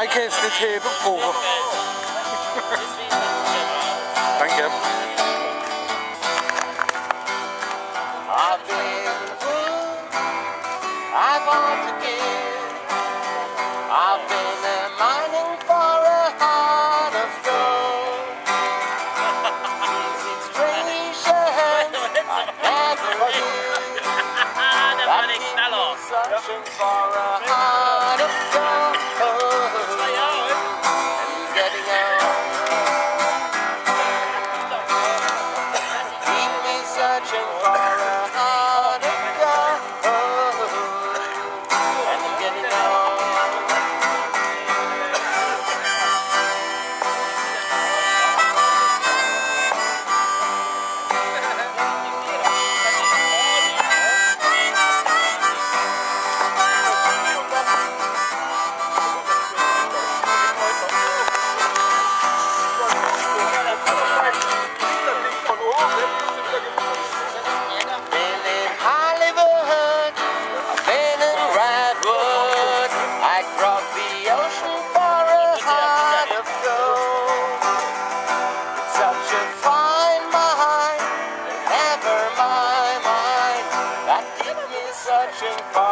I can't sit here before. Thank you. I've been good, I want to give. I've been mining for a heart of gold. It's strange I never knew that people searching for a heart of gold. And getting old. Keep me searching for a heart of gold. And getting old. Searching for